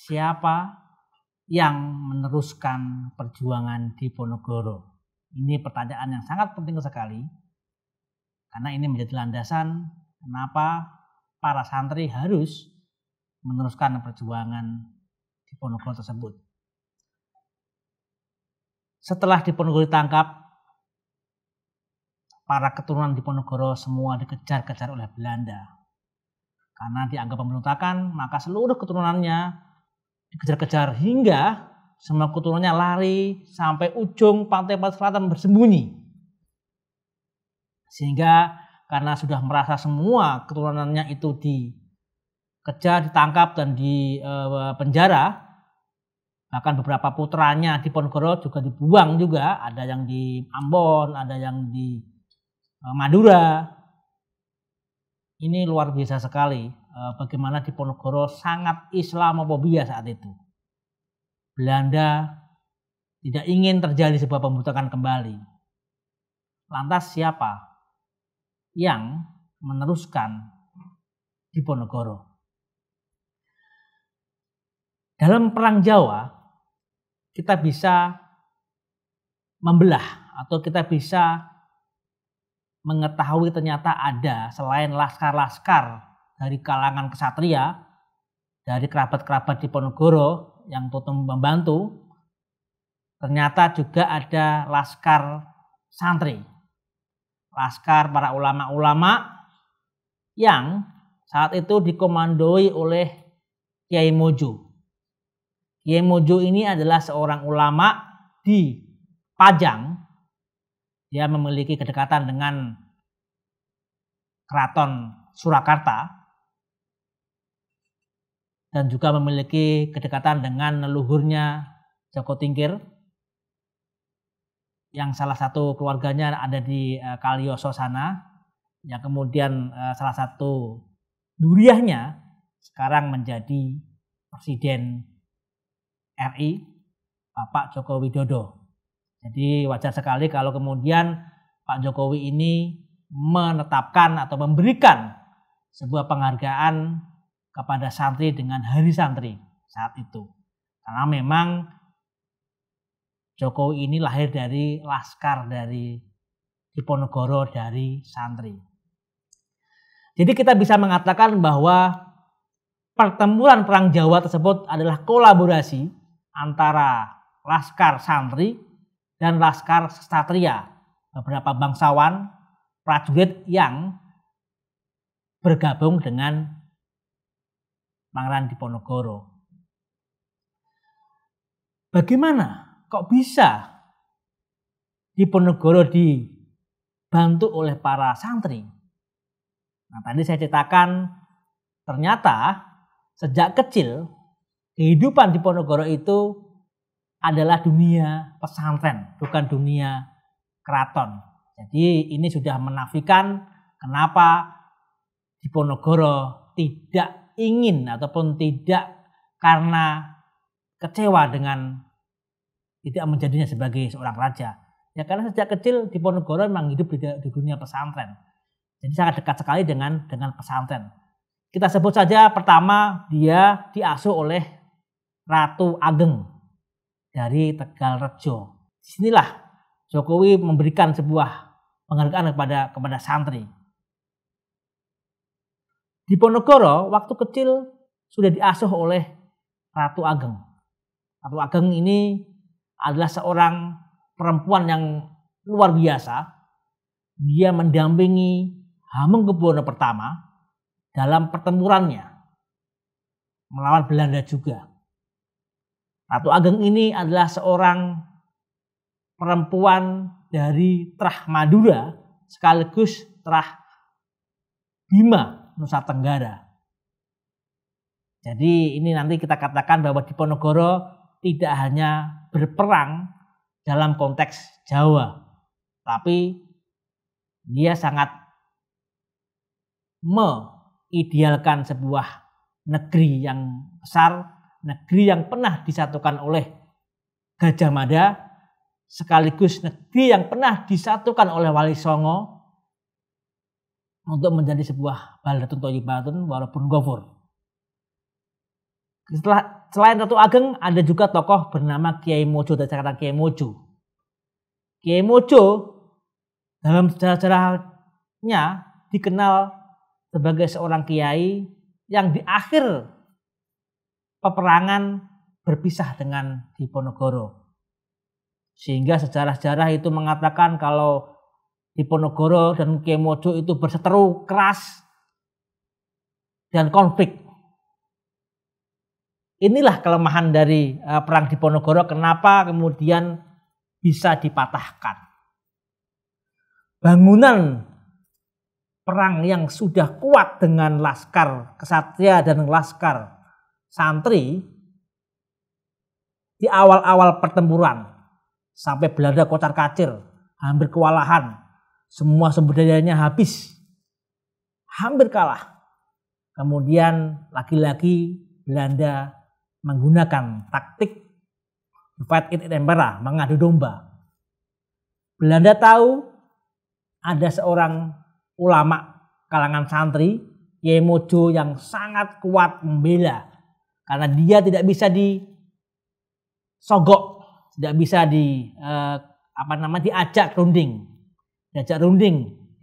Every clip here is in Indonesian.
siapa yang meneruskan perjuangan Diponegoro? Ini pertanyaan yang sangat penting sekali, karena ini menjadi landasan kenapa para santri harus meneruskan perjuangan Diponegoro tersebut. Setelah Diponegoro ditangkap, para keturunan Diponegoro semua dikejar-kejar oleh Belanda. Karena dianggap pemberontakan, maka seluruh keturunannya dikejar-kejar hingga semua keturunannya lari sampai ujung pantai selatan bersembunyi. Sehingga karena sudah merasa semua keturunannya itu dikejar, ditangkap dan di penjara, bahkan beberapa putranya Diponegoro juga dibuang juga, ada yang di Ambon, ada yang di Madura. Ini luar biasa sekali bagaimana Diponegoro sangat Islamofobia saat itu. Belanda tidak ingin terjadi sebuah pemberontakan kembali. Lantas siapa yang meneruskan Diponegoro? Dalam Perang Jawa kita bisa membelah atau kita bisa mengetahui ternyata ada selain laskar-laskar dari kalangan kesatria, dari kerabat-kerabat Diponegoro yang turut membantu, ternyata juga ada laskar santri, laskar para ulama-ulama yang saat itu dikomandoi oleh Kiai Mojo. Kiai Mojo ini adalah seorang ulama di Pajang. Dia memiliki kedekatan dengan Keraton Surakarta dan juga memiliki kedekatan dengan leluhurnya Joko Tingkir yang salah satu keluarganya ada di Kaliyoso sana, yang kemudian salah satu duriahnya sekarang menjadi Presiden RI Bapak Joko Widodo. Jadi wajar sekali kalau kemudian Pak Jokowi ini menetapkan atau memberikan sebuah penghargaan kepada santri dengan Hari Santri saat itu. Karena memang Jokowi ini lahir dari laskar dari Diponegoro, dari santri. Jadi kita bisa mengatakan bahwa pertempuran Perang Jawa tersebut adalah kolaborasi antara laskar santri dan laskar ksatria, beberapa bangsawan prajurit yang bergabung dengan Pangeran Diponegoro. Bagaimana kok bisa Diponegoro dibantu oleh para santri? Nah, tadi saya ceritakan ternyata sejak kecil kehidupan Diponegoro itu adalah dunia pesantren, bukan dunia keraton. Jadi ini sudah menafikan kenapa Diponegoro tidak ingin ataupun tidak karena kecewa dengan tidak menjadinya sebagai seorang raja. Ya karena sejak kecil Diponegoro memang hidup di dunia pesantren. Jadi sangat dekat sekali dengan pesantren. Kita sebut saja pertama dia diasuh oleh Ratu Ageng dari Tegalrejo. Disinilah Jokowi memberikan sebuah penghargaan kepada santri. Diponegoro waktu kecil sudah diasuh oleh Ratu Ageng. Ratu Ageng ini adalah seorang perempuan yang luar biasa. Dia mendampingi Hamengkubuwono I dalam pertempurannya melawan Belanda juga. Ratu Ageng ini adalah seorang perempuan dari Trah Madura sekaligus Trah Bima Nusa Tenggara. Jadi ini nanti kita katakan bahwa Diponegoro tidak hanya berperang dalam konteks Jawa, tapi dia sangat mengidealkan sebuah negeri yang besar, negeri yang pernah disatukan oleh Gajah Mada, sekaligus negeri yang pernah disatukan oleh Wali Songo untuk menjadi sebuah baldatun thayyibatun walaupun ghafur. Setelah selain Ratu Ageng ada juga tokoh bernama Kiai Mojo. Tadi saya katakan Kiai Mojo. Kiai Mojo dalam sejarah-sejarahnya dikenal sebagai seorang kiai yang di akhir peperangan berpisah dengan Diponegoro. Sehingga sejarah-sejarah itu mengatakan kalau Diponegoro dan Kiai Mojo itu berseteru keras dan konflik. Inilah kelemahan dari perang Diponegoro, kenapa kemudian bisa dipatahkan. Bangunan perang yang sudah kuat dengan laskar kesatria dan laskar santri di awal-awal pertempuran sampai Belanda kocar-kacir, hampir kewalahan, semua sumber dayanya habis, hampir kalah. Kemudian lagi-lagi Belanda menggunakan taktik fight it empera, mengadu domba. Belanda tahu ada seorang ulama kalangan santri, Kiai Mojo, yang sangat kuat membela, karena dia tidak bisa disogok, tidak bisa diajak runding,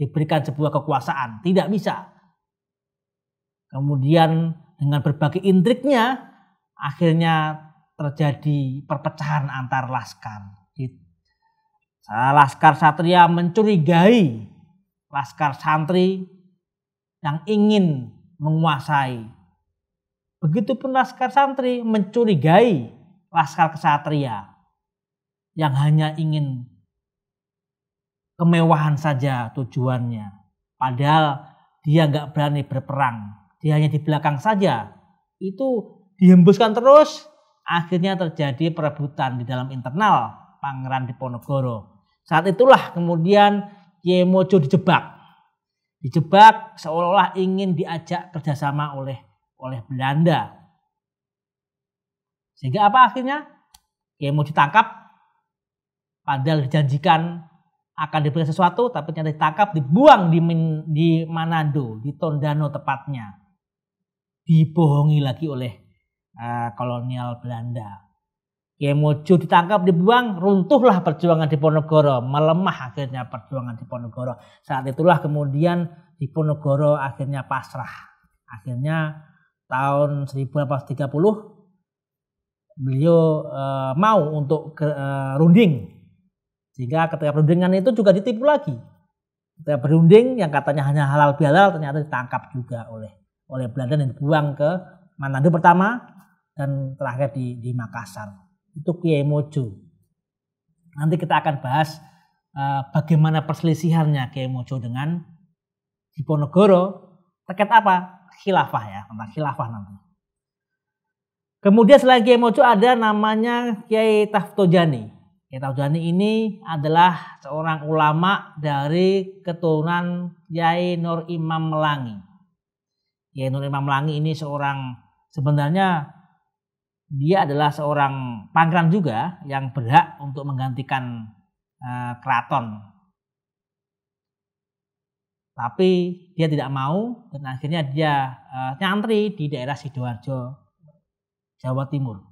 diberikan sebuah kekuasaan, tidak bisa. Kemudian dengan berbagai intriknya akhirnya terjadi perpecahan antar laskar. Laskar Satria mencurigai laskar santri yang ingin menguasai. Begitupun laskar santri mencurigai laskar kesatria yang hanya ingin kemewahan saja tujuannya. Padahal dia nggak berani berperang. Dia hanya di belakang saja. Itu dihembuskan terus. Akhirnya terjadi perebutan di dalam internal Pangeran Diponegoro. Saat itulah kemudian Kiai Mojo dijebak. Dijebak seolah-olah ingin diajak kerjasama oleh Belanda. Sehingga apa akhirnya? Kiai Mojo ditangkap. Padahal dijanjikan akan diberikan sesuatu, tapi ternyata ditangkap, dibuang di Manado, di Tondano tepatnya. Dibohongi lagi oleh kolonial Belanda. Kiai Mojo ditangkap, dibuang, runtuhlah perjuangan Diponegoro, melemah akhirnya perjuangan Diponegoro. Saat itulah kemudian Diponegoro akhirnya pasrah. Akhirnya tahun 1830 beliau mau untuk runding. Sehingga ketika perundingan itu juga ditipu lagi. Ketika berunding yang katanya hanya halal bihalal ternyata ditangkap juga oleh Belanda dan dibuang ke Manado pertama dan terakhir di Makassar. Itu Kiai Mojo. Nanti kita akan bahas bagaimana perselisihannya Kiai Mojo dengan Diponegoro terkait apa? Khilafah ya, tentang khilafah nanti. Kemudian selain Kiai Mojo ada namanya Kiai Taftojani. Kiai Taftojani ini adalah seorang ulama dari keturunan Kiai Nur Imam Melangi. Kiai Nur Imam Melangi ini sebenarnya dia adalah seorang pangeran juga yang berhak untuk menggantikan keraton. Tapi dia tidak mau dan akhirnya dia nyantri di daerah Sidoarjo, Jawa Timur.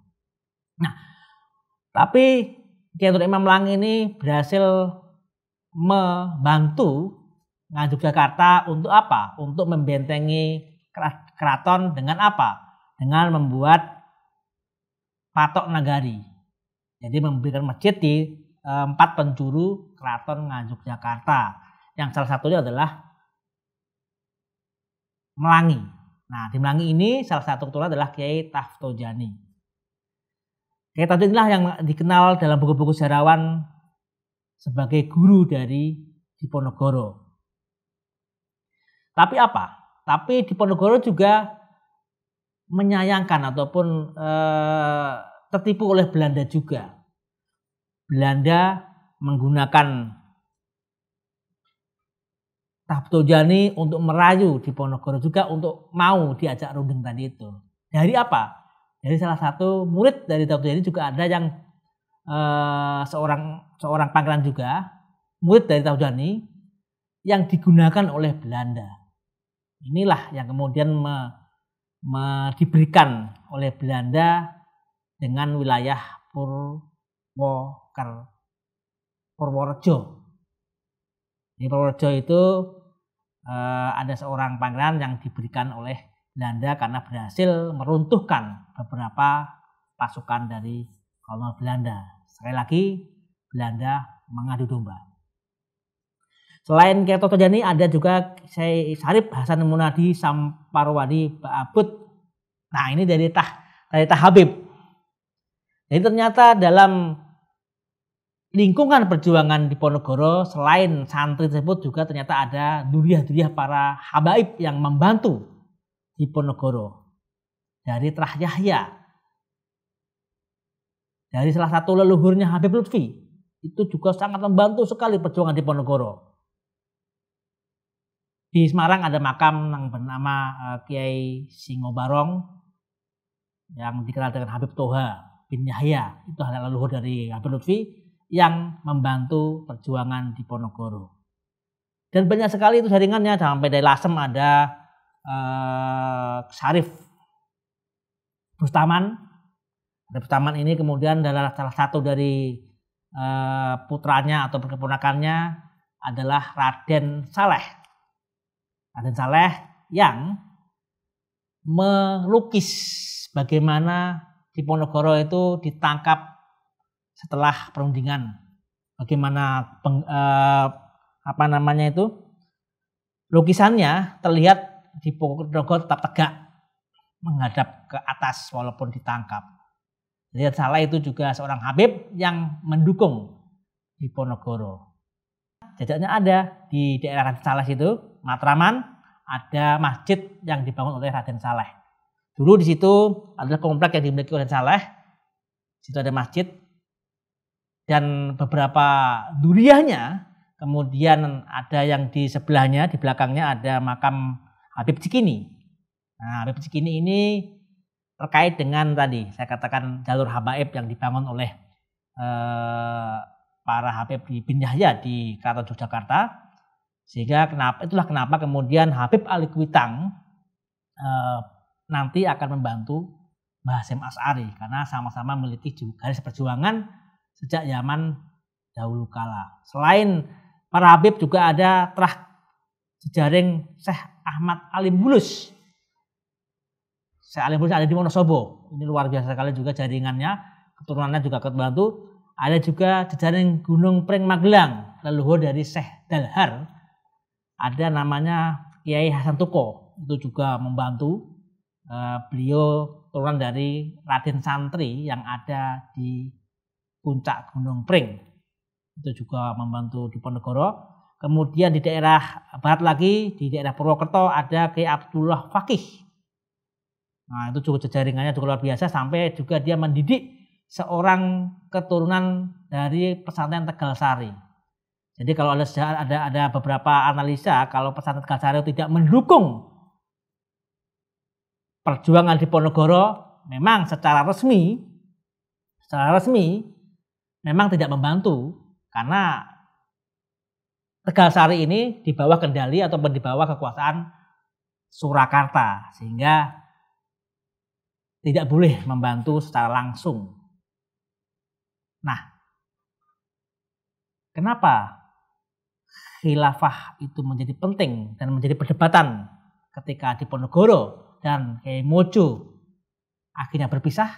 Nah, tapi Kiai Nur Imam Melangi ini berhasil membantu Ngayogyakarta untuk apa? Untuk membentengi keraton dengan apa? Dengan membuat patok nagari. Jadi memberikan masjid di 4 penjuru keraton Ngayogyakarta. Yang salah satunya adalah Melangi. Nah, di Melangi ini salah satu keturunan adalah Kiai Taftojani. Kiai Taftojani inilah yang dikenal dalam buku-buku sejarawan sebagai guru dari Diponegoro. Tapi apa? Tapi Diponegoro juga menyayangkan ataupun tertipu oleh Belanda juga. Belanda menggunakan Taftojani untuk merayu Diponegoro juga untuk mau diajak runding tadi itu. Dari apa? Dari salah satu murid dari Taftojani juga ada yang seorang pangeran juga, murid dari Taftojani yang digunakan oleh Belanda. Inilah yang kemudian diberikan oleh Belanda dengan wilayah Purworejo. Di Purworejo itu ada seorang pangeran yang diberikan oleh Belanda karena berhasil meruntuhkan beberapa pasukan dari kolonial Belanda. Sekali lagi, Belanda mengadu domba. Selain Kyai Tontojani ada juga Syekh Syarif Hasan Munadi Samparwadi Ba'abud. Nah, ini dari Habib. Jadi ternyata dalam lingkungan perjuangan di Ponorogo, selain santri tersebut juga ternyata ada duriah-duriah para habaib yang membantu di Ponorogo. Dari Trah Yahya, dari salah satu leluhurnya Habib Lutfi, itu juga sangat membantu sekali perjuangan di Ponorogo. Di Semarang ada makam yang bernama Kiai Singobarong yang dikenal dengan Habib Toha bin Yahya. Itu adalah leluhur dari Habib Lutfi yang membantu perjuangan di Ponorogo. Dan banyak sekali itu jaringannya, sampai dari Lasem ada Syarif Bustaman. Bustaman ini kemudian adalah salah satu dari putranya atau keponakannya adalah Raden Saleh. Raden Saleh yang melukis bagaimana di Ponorogo itu ditangkap setelah perundingan. Bagaimana lukisannya terlihat di Ponorogo tetap tegak menghadap ke atas walaupun ditangkap. Raden Saleh itu juga seorang Habib yang mendukung di Ponorogo. Jejaknya ada di daerah Raden Saleh itu, Matraman, ada masjid yang dibangun oleh Raden Saleh. Dulu di situ adalah komplek yang dimiliki oleh Raden Saleh. Di situ ada masjid dan beberapa duriahnya. Kemudian ada yang di sebelahnya, di belakangnya ada makam Habib Cikini. Nah, Habib Cikini ini terkait dengan tadi saya katakan jalur habaib yang dibangun oleh para Habib bin Yahya di Keraton Yogyakarta, sehingga itulah kenapa kemudian Habib Ali Kuitang nanti akan membantu Mbah Hasyim Asy'ari karena sama-sama memiliki garis perjuangan sejak zaman dahulu kala. Selain para Habib juga ada Trah jejaring Syekh Ahmad Alim Bulus. Syekh Alim Bulus ada di Wonosobo. Ini luar biasa sekali juga jaringannya, keturunannya juga membantu. Ada juga jejaring Gunung Pring Magelang, leluhur dari Syekh Dalhar. Ada namanya Kiai Hasan Tuko, itu juga membantu. Beliau turunan dari Raden Santri yang ada di puncak Gunung Pring. Itu juga membantu di Ponorogo. Kemudian di daerah barat lagi, di daerah Purwokerto ada Kiai Abdullah Fakih. Nah, itu juga jaringannya juga luar biasa, sampai juga dia mendidik seorang keturunan dari pesantren Tegal Sari. Jadi kalau ada beberapa analisa kalau pesantren Tegal Sari tidak mendukung perjuangan di Ponorogo, memang secara resmi memang tidak membantu karena Tegal Sari ini di bawah kendali ataupun di bawah kekuasaan Surakarta, sehingga tidak boleh membantu secara langsung. Nah, kenapa khilafah itu menjadi penting dan menjadi perdebatan ketika di Ponorogo dan Kiai Mojo akhirnya berpisah?